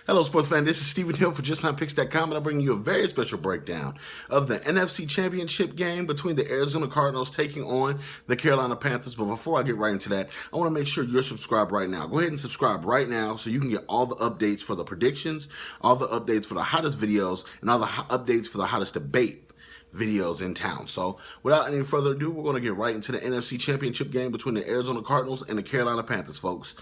Hello, sports fan. This is Stephen Hill for JustMyPicks.com, and I'm bringing you a very special breakdown of the NFC Championship game between the Arizona Cardinals taking on the Carolina Panthers. But before I get right into that, I want to make sure you're subscribed right now. Go ahead and subscribe right now so you can get all the updates for the predictions, all the updates for the hottest videos, and all the updates for the hottest debate videos in town. So without any further ado, we're going to get right into the NFC Championship game between the Arizona Cardinals and the Carolina Panthers, folks.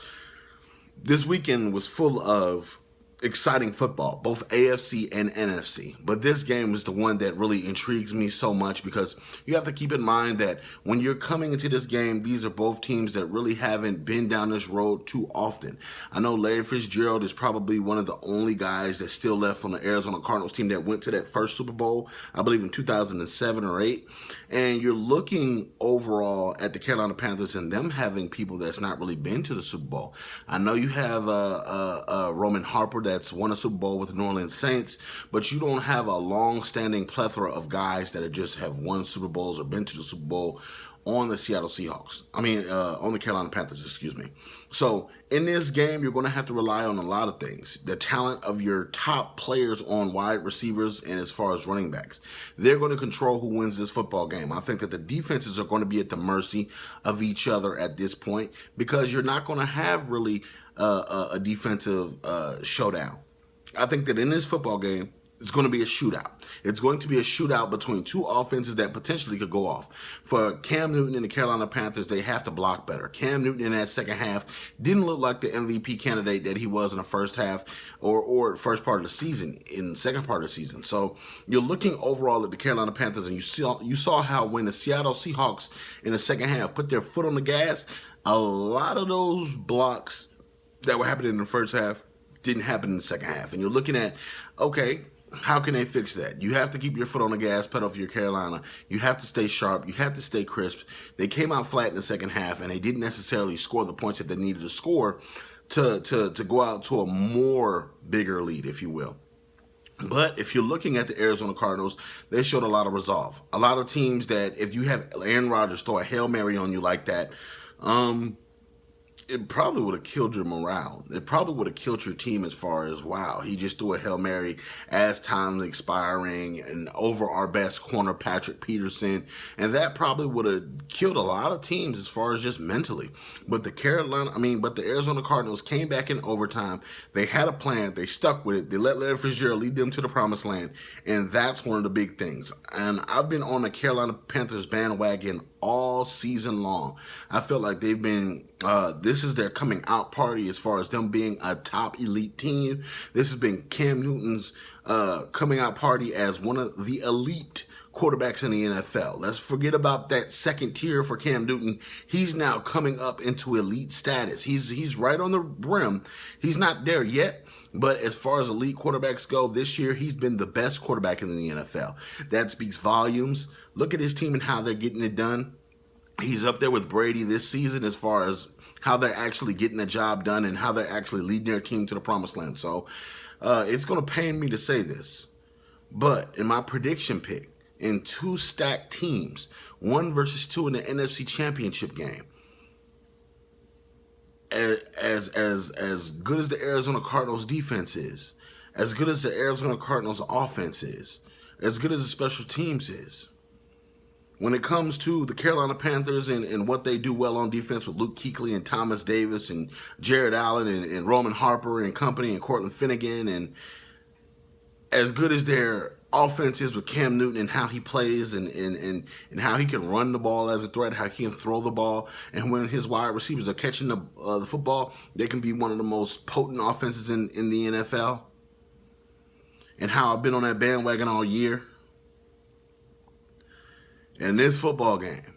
This weekend was full of exciting football, both AFC and NFC. But this game is the one that really intrigues me so much because you have to keep in mind that when you're coming into this game, these are both teams that really haven't been down this road too often. I know Larry Fitzgerald is probably one of the only guys that's still left from the Arizona Cardinals team that went to that first Super Bowl, I believe in 2007 or 8. And you're looking overall at the Carolina Panthers and them having people that's not really been to the Super Bowl. I know you have Roman Harper that's won a Super Bowl with the New Orleans Saints, but you don't have a long-standing plethora of guys that just have won Super Bowls or been to the Super Bowl on the Seattle Seahawks. On the Carolina Panthers, excuse me. So in this game, you're going to have to rely on a lot of things. The talent of your top players on wide receivers and as far as running backs. They're going to control who wins this football game. I think that the defenses are going to be at the mercy of each other at this point because you're not going to have really a defensive showdown. I think that in this football game, it's going to be a shootout. It's going to be a shootout between two offenses that potentially could go off. For Cam Newton and the Carolina Panthers, they have to block better. Cam Newton in that second half didn't look like the MVP candidate that he was in the first half or first part of the season, in the second part of the season. So you're looking overall at the Carolina Panthers, and you saw how when the Seattle Seahawks in the second half put their foot on the gas, a lot of those blocks that were happening in the first half didn't happen in the second half. And you're looking at, okay, how can they fix that? You have to keep your foot on the gas pedal for your Carolina. You have to stay sharp. You have to stay crisp. They came out flat in the second half, and they didn't necessarily score the points that they needed to score to go out to a more bigger lead, if you will. But if you're looking at the Arizona Cardinals, they showed a lot of resolve. A lot of teams that if you have Aaron Rodgers throw a Hail Mary on you like that, it probably would have killed your morale. It probably would have killed your team as far as, wow, he just threw a Hail Mary as time's expiring and over our best corner, Patrick Peterson. And that probably would have killed a lot of teams as far as just mentally. But the Arizona Cardinals came back in overtime. They had a plan. They stuck with it. They let Larry Fitzgerald lead them to the promised land. And that's one of the big things. And I've been on the Carolina Panthers bandwagon all season long. I feel like they've been, this is their coming out party as far as them being a top elite team. This has been Cam Newton's coming out party as one of the elite quarterbacks in the NFL. Let's forget about that second tier for Cam Newton. He's now coming up into elite status. He's right on the rim. He's not there yet, but as far as elite quarterbacks go, this year he's been the best quarterback in the NFL. That speaks volumes. Look at his team and how they're getting it done. He's up there with Brady this season as far as how they're actually getting the job done and how they're actually leading their team to the promised land. So it's going to pain me to say this, but in my prediction pick, in two stacked teams, 1 versus 2 in the NFC Championship game, as good as the Arizona Cardinals defense is, as good as the Arizona Cardinals offense is, as good as the special teams is, when it comes to the Carolina Panthers and what they do well on defense with Luke Kuechly and Thomas Davis and Jared Allen and Roman Harper and company and Cortland Finnegan, and as good as their offense is with Cam Newton and how he plays and how he can run the ball as a threat, how he can throw the ball, and when his wide receivers are catching the football, they can be one of the most potent offenses in the NFL. And how I've been on that bandwagon all year. In this football game,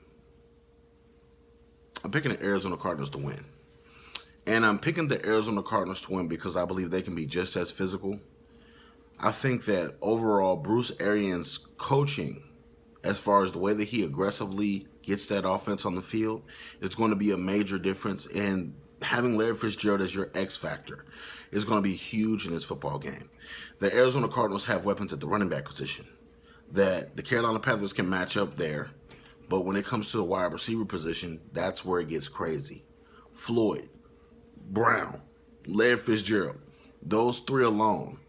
I'm picking the Arizona Cardinals to win. And I'm picking the Arizona Cardinals to win because I believe they can be just as physical. I think that overall, Bruce Arians' coaching, as far as the way that he aggressively gets that offense on the field, is going to be a major difference. And having Larry Fitzgerald as your X factor is going to be huge in this football game. The Arizona Cardinals have weapons at the running back position that the Carolina Panthers can match up there. But when it comes to the wide receiver position, that's where it gets crazy. Floyd, Brown, Larry Fitzgerald. Those three alone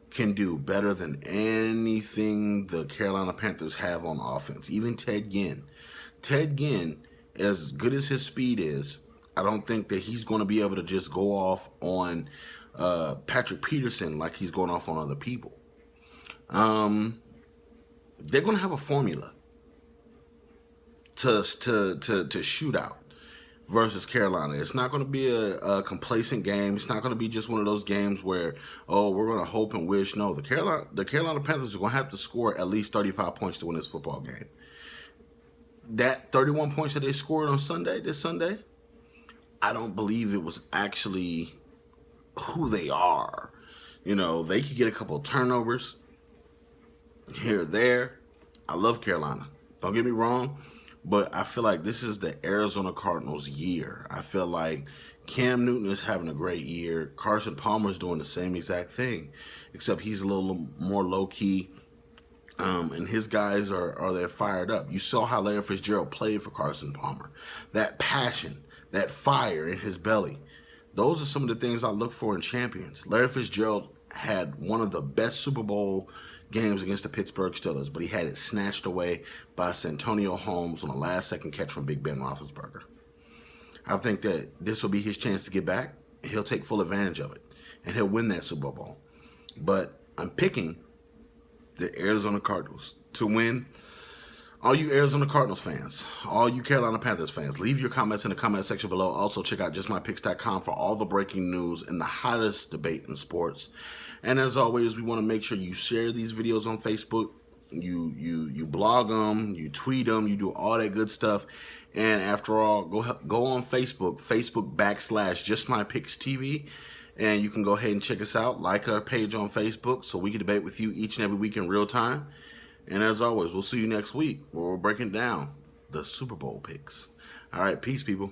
can do better than anything the Carolina Panthers have on offense. Even Ted Ginn. Ted Ginn, as good as his speed is, I don't think that he's going to be able to just go off on Patrick Peterson like he's going off on other people. They're going to have a formula to shoot out versus Carolina. It's not going to be a complacent game. It's not going to be just one of those games where, oh, we're going to hope and wish. No, the Carolina Panthers are going to have to score at least 35 points to win this football game. That 31 points that they scored on this Sunday, I don't believe it was actually who they are. You know, they could get a couple of turnovers here or there. I love Carolina. Don't get me wrong. But I feel like this is the Arizona Cardinals' year. I feel like Cam Newton is having a great year. Carson Palmer's doing the same exact thing, except he's a little more low-key, and his guys are there fired up. You saw how Larry Fitzgerald played for Carson Palmer. That passion, that fire in his belly, those are some of the things I look for in champions. Larry Fitzgerald had one of the best Super Bowl games against the Pittsburgh Steelers, but he had it snatched away by Santonio Holmes on a last-second catch from Big Ben Roethlisberger. I think that this will be his chance to get back. He'll take full advantage of it, and he'll win that Super Bowl. But I'm picking the Arizona Cardinals to win. All you Arizona Cardinals fans, all you Carolina Panthers fans, leave your comments in the comment section below. Also, check out justmypicks.com for all the breaking news and the hottest debate in sports. And as always, we want to make sure you share these videos on Facebook. You blog them, you tweet them, you do all that good stuff. And after all, go on Facebook, Facebook.com/JustMyPicksTV. And you can go ahead and check us out. Like our page on Facebook so we can debate with you each and every week in real time. And as always, we'll see you next week where we're breaking down the Super Bowl picks. All right, peace, people.